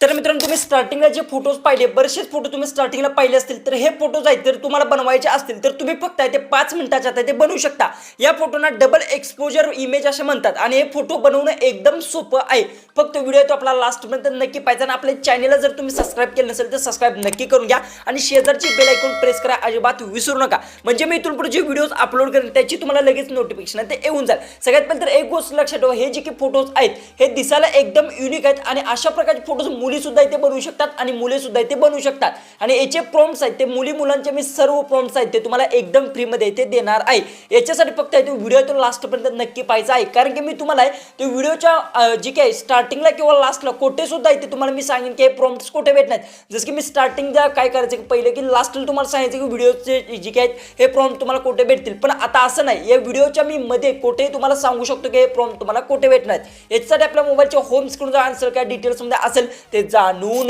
तर मित्रांनो तुम्ही स्टार्टिंगला जे फोटोज पाहिले बरेचसेच फोटो तुम्ही स्टार्टिंगला पाहिले असतील तर हे फोटोज आहेत जर तुम्हाला बनवायचे असतील तर तुम्ही फक्त ते 5 मिनिटाच्या आत ते बनवू शकता। या फोटोना डबल एक्सपोजर इमेज असे म्हणतात आणि हे फोटो बनवणं एकदम सोपं आहे। फक्त व्हिडिओ तो आपला लास्टपर्यंत नक्की पाहायचा आणि आपल्या चॅनलला जर तुम्ही सबस्क्राइब केलं नसेल तर सबस्क्राइब नक्की करून घ्या आणि शेजारची बेल आयकॉन प्रेस करा अजिबात विसरू नका, म्हणजे मी इथून पुढे जे व्हिडिओज अपलोड करेन त्याची तुम्हाला लगेच नोटिफिकेशन ते येऊन जाईल। सगळ्यात पहिले तर एक गोष्ट लक्षात ठेवा, हे जे की फोटोज आहेत हे दिसायला एकदम युनिक आहेत आणि अशा प्रकारचे फोटोज मुली सुद्धा इथे बनवू शकतात आणि मुले सुद्धा इथे बनवू शकतात आणि याचे प्रॉम्प्ट्स आहेत ते मुलांचे मी सर्व प्रॉम्प्ट्स आहेत ते तुम्हाला एकदम फ्री मध्ये इथे देणार आहे। याच्यासाठी फक्त तो व्हिडिओ तो लास्ट पर्यंत नक्की पाहायचा आहे, कारण की मी तुम्हाला ते व्हिडिओच्या जी काही स्टार्टिंगला किंवा लास्टला कोठे सुद्धा इथे तुम्हाला मी सांगेन की हे प्रॉम्प्ट्स कोठे भेटणार, जसं की मी स्टार्टिंगला काय करायचं पहिले की लास्टला तुम्हाला सांगायचं की व्हिडिओचे जे काही हे प्रॉम्प्ट तुम्हाला कोठे भेटतील, पण आता असं नाही। या व्हिडिओच्या मी मध्ये कोठे तुम्हाला सांगू शकतो की हे प्रॉम्प्ट तुम्हाला कोठे भेटणार। याच्यासाठी आपल्या मोबाईलच्या होम स्क्रीनचा आन्सर काय डिटेल्स मध्ये असेल ते जाणून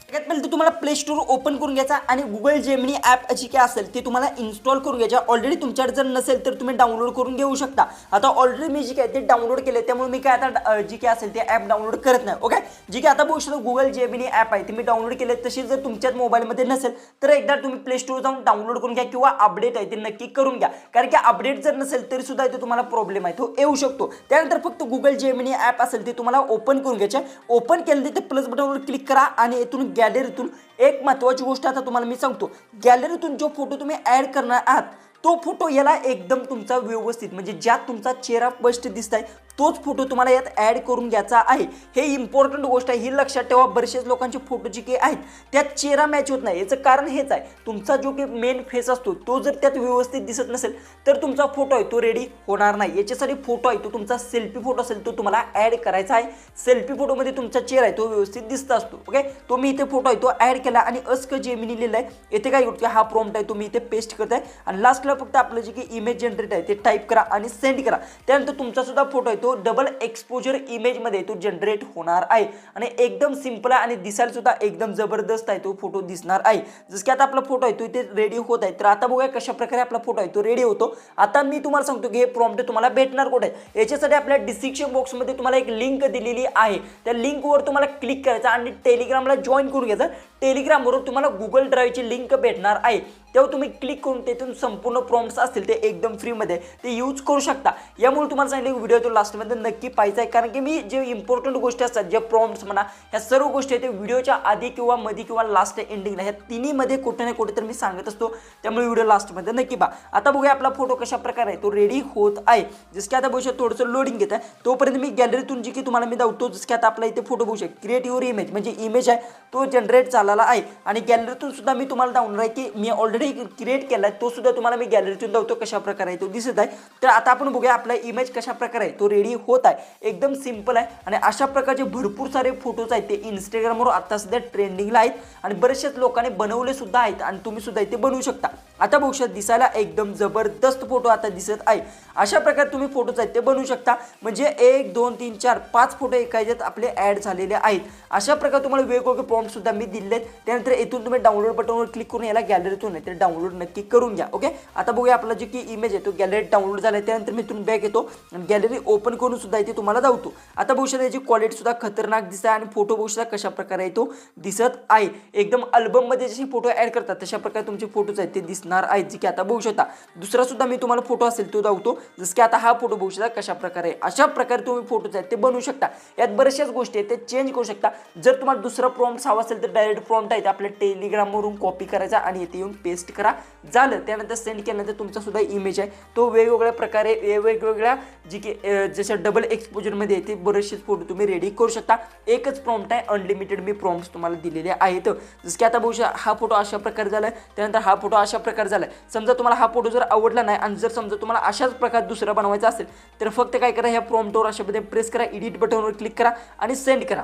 सगळ्यात पहिले तुम्हाला प्ले स्टोर ओपन करून घ्यायचा आणि गुगल जेमिनी ॲप जी काय असेल ते तुम्हाला इन्स्टॉल करून घ्यायचा। ऑलरेडी तुमच्याकडे जर नसेल तर तुम्ही डाउनलोड करून घेऊ शकता। आता ऑलरेडी मी जी काय ते डाउनलोड केले त्यामुळे मी काय आता जी काय असेल ते ॲप डाउनलोड करत नाही। ओके, जी काय आता बघू शकता गुगल जेमिनी ॲप आहे ते मी डाउनलोड केले। तशी जर तुमच्याच मोबाईलमध्ये नसेल तर एकदा तुम्ही प्ले स्टोर जाऊन डाउनलोड करून घ्या किंवा अपडेट आहे ते नक्की करून घ्या, कारण की अपडेट जर नसेल तरी सुद्धा इथे तुम्हाला प्रॉब्लेम आहे तो येऊ शकतो। त्यानंतर फक्त गुगल जेमिनी ॲप असेल ते तुम्हाला ओपन करून घ्यायचे। ओपन केलं तर प्लस बटनवर क्लिक करा आणि इथून गॅलरीतून एक महत्त्वाची गोष्ट आता तुम्हाला मी सांगतो, गॅलरीतून जो फोटो तुम्ही ऍड करणार आहात तो फोटो याला एकदम तुमचा व्यवस्थित म्हणजे ज्यात तुमचा चेहरा स्पष्ट दिसतोय तोच फोटो तुम्हाला यात ॲड करून घ्यायचा आहे। हे इम्पॉर्टंट गोष्ट आहे, ही लक्षात ठेवा। बरेचसेच लोकांचे फोटो जे काही आहेत त्यात चेहरा मॅच होत नाही, याचं कारण हेच आहे तुमचा जो काही मेन फेस असतो तो जर त्यात व्यवस्थित दिसत नसेल तर तुमचा फोटो आहे तो रेडी होणार नाही। याच्यासाठी फोटो आहे तो तुमचा सेल्फी फोटो असेल तो तुम्हाला ॲड करायचा आहे। सेल्फी फोटोमध्ये तुमचा चेहरा आहे तो व्यवस्थित दिसत असतो। ओके, तो मी इथे फोटो आहे तो ॲड केला आणि अस्क जेमिनी लिहिलं आहे। येथे काय करतो हा प्रॉम्प्ट आहे तो मी इथे पेस्ट करत आहे आणि लास्टला फक्त आपलं जे काही इमेज जनरेट आहे ते टाईप करा आणि सेंड करा। त्यानंतर तुमचा सुद्धा फोटो आहे तो डबल एक्सपोजर इमेज मध्ये तो जनरेट होणार आहे आणि एकदम सिंपल आहे आणि दिसायला सुद्धा एकदम जबरदस्त आहे तो फोटो दिसणार आहे। जसं की आता आपला फोटो आहे तो इथे रेडी होत आहे, तर आता बघूया कशा प्रकारे आपला फोटो आहे तो रेडी होतो। आता मी तुम्हाला सांगतो की हे प्रॉम्प्ट तुम्हाला भेटणार कुठे। याच्यासाठी आपल्या डिस्क्रिप्शन बॉक्समध्ये तुम्हाला एक लिंक दिलेली आहे, त्या लिंकवर तुम्हाला क्लिक करायचं आणि टेलिग्रामला जॉईन करून घ्यायचं। टेलिग्रामवर तुम्हाला गुगल ड्राईव्हची लिंक भेटणार आहे, तेव्हा तुम्ही क्लिक करून तेथून संपूर्ण प्रॉम्प्ट्स असतील ते एकदम फ्रीमध्ये ते यूज करू शकता। यामुळे तुम्हाला सांगितलं व्हिडिओ तो लास्टमध्ये नक्की पाहायचा आहे, कारण की मी जे इम्पॉर्टंट गोष्टी असतात जे प्रॉम्प्ट्स म्हणा ह्या सर्व गोष्टी ते व्हिडिओच्या आधी किंवा मध्ये किंवा लास्ट एंडिंगला ह्या तिन्हीमध्ये कुठे ना कुठे तर मी सांगत असतो, त्यामुळे व्हिडिओ लास्टमध्ये नक्की पहा। आता बघूया आपला फोटो कशा प्रकारे आहे तो रेडी होत आहे। जसं की आता बघू शकता थोडंसं लोडिंग घेत आहे, तोपर्यंत मी गॅलरीतून जी की तुम्हाला मी दाखवतो। जसं की आता आपला इथे फोटो बघू शकता क्रिएट युअर इमेज म्हणजे इमेज आहे तो जनरेट झालेला आहे आणि गॅलरीतून सुद्धा मी तुम्हाला दाखवणार आहे की मी ऑलरेडी क्रिएट केला तो सुद्धा तुम्हाला मी गॅलरीतून दाखवतो कशा प्रकारे तो दिसत आहे। तर आता आपण बघूया आपला इमेज कशा प्रकारे आहे तो रेडी होत आहे, एकदम सिंपल आहे आणि अशा प्रकारचे भरपूर सारे फोटोज आहेत ते इंस्टाग्रामवर आता सध्या ट्रेंडिंगला आहेत आणि बरेचशाच लोकांनी बनवले सुद्धा आहेत आणि तुम्ही सुद्धा इथे बनवू शकता। आता बघू शकता दिसायला एकदम जबरदस्त फोटो आता दिसत आहे। अशा प्रकारे तुम्ही फोटोज आहेत ते बनवू शकता, म्हणजे 1 2 3 4 5 फोटो एका ह्याच्यात आपले ॲड झालेले आहेत। अशा प्रकारे तुम्हाला वेगवेगळे प्रॉम्प्ट सुद्धा मी दिले आहेत। त्यानंतर इथून तुम्ही डाउनलोड बटनवर क्लिक करून याला गॅलरीतून ते डाउनलोड नक्की करून घ्या। ओके, आता बघूया आपला जे की इमेज आहे तो गॅलरीत डाउनलोड झाला आहे। त्यानंतर मी इथून बॅक येतो आणि गॅलरी ओपन करून सुद्धा इथे तुम्हाला दाखवतो। आता बघू शकता याची क्वालिटी सुद्धा खतरनाक दिसत आहे आणि फोटो बघू शकता कशा प्रकारे तो दिसत आहे। एकदम अल्बममध्ये जसे फोटो ॲड करतात तशा प्रकारे तुमचे फोटोज आहेत ते दिसणार आहेत, जे की आता बघू शकता। दुसरा सुद्धा मी तुम्हाला फोटो असेल तो दाखवतो, जसं की आता हा फोटो बघू शकता कशा प्रकारे। अशा प्रकारे तुम्ही फोटोज आहेत ते बनवू शकता। यात बऱ्याचशाच गोष्टी आहेत ते चेंज करू शकता। जर तुम्हाला दुसरा प्रॉम्प्ट हवा असेल तर डायरेक्ट प्रॉम्प्ट आहे ते आपल्या टेलिग्रामवरून कॉपी करायचा आणि इथे येऊन पेस्ट करा, झालं। त्यानंतर सेंड केल्यानंतर तुमचा सुद्धा इमेज आहे तो वेगवेगळ्या प्रकारे वेगवेगळ्या जी की जशा डबल एक्सपोजरमध्ये येते बरेचसे फोटो तुम्ही रेडी करू शकता। एकच प्रॉम्प्ट आहे, अनलिमिटेड मी प्रॉम्प्ट्स तुम्हाला दिलेले आहेत। जसं की आता बघू शकता हा फोटो अशा प्रकारे झाला आहे, त्यानंतर हा फोटो अशा प्रकारे झाला आहे। समजा तुम्हाला हा फोटो जर आवडला नाही आणि जर समजा तुम्हाला अशाच प्रकारे दुसरा बनवायचा असेल तर फक्त काय करा, ह्या प्रॉम्प्टवर अशा पद्धतीने प्रेस करा, एडिट बटनवर क्लिक करा आणि सेंड करा।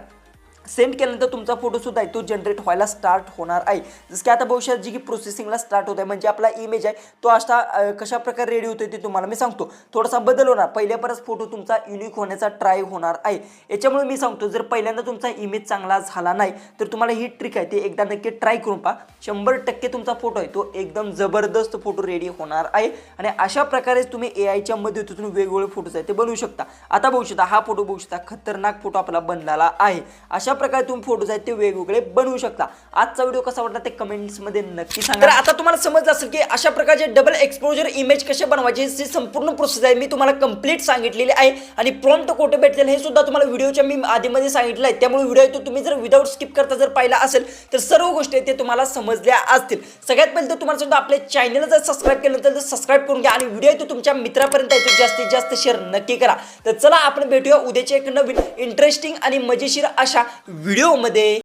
सेंड केल्यानंतर तुमचा फोटो सुद्धा आहे तो जनरेट व्हायला स्टार्ट होणार आहे। जसं की आता भविष्यात जी की प्रोसेसिंगला स्टार्ट होत आहे, म्हणजे आपला इमेज आहे तो असा कशा प्रकारे रेडी होतोय ते तुम्हाला मी सांगतो। थोडासा बदल होणार, पहिल्यापासून फोटो तुमचा युनिक होण्याचा ट्राय होणार आहे। याच्यामुळे मी सांगतो जर पहिल्यांदा तुमचा इमेज चांगला झाला नाही तर तुम्हाला ही ट्रिक आहे ती एकदा नक्की ट्राय करून पहा। 100% तुमचा फोटो आहे तो एकदम जबरदस्त फोटो रेडी होणार आहे आणि अशा प्रकारे तुम्ही एआयच्या मदतीतून वेगवेगळे फोटोज आहेत ते बनवू शकता। आता बघू शकता हा फोटो बघू शकता खतरनाक फोटो आपला बनलेला आहे। अशा प्रकारे तुम्ही फोटोज आहेत ते वेगवेगळे बनवू शकता. आजचा व्हिडिओ कसा वाटला ते कमेंट्स मध्ये नक्की सांगा. तर आता तुम्हाला समजलं असेल की अशा प्रकारचे डबल एक्सपोजर इमेज कसे बनवायचे ही संपूर्ण प्रोसेस आहे मी तुम्हाला कंप्लीट सांगितलेली आहे आणि प्रॉम्प्ट कोठे भेटेल हे सुद्धा तुम्हाला व्हिडिओच्या मी आधीमध्ये सांगितलं आहे. त्यामुळे व्हिडिओ तुम्ही जर विदाऊट स्किप करता जर पाहिला असेल तर सर्व गोष्टी ते तुम्हाला समजल्या असतील. सगळ्यात पहिले तर तुम्हाला सुद्धा आपल्या चॅनलला जर सबस्क्राईब केलं तर सबस्क्राईब करून घ्या आणि व्हिडिओ तो तुमच्या मित्रापर्यंत जास्तीत जास्त शेअर नक्की करा. तर चला आपण भेटूया उद्याच्या एक नवीन इंटरेस्टिंग आणि मजेशीर अशा व्हिडिओमध्ये.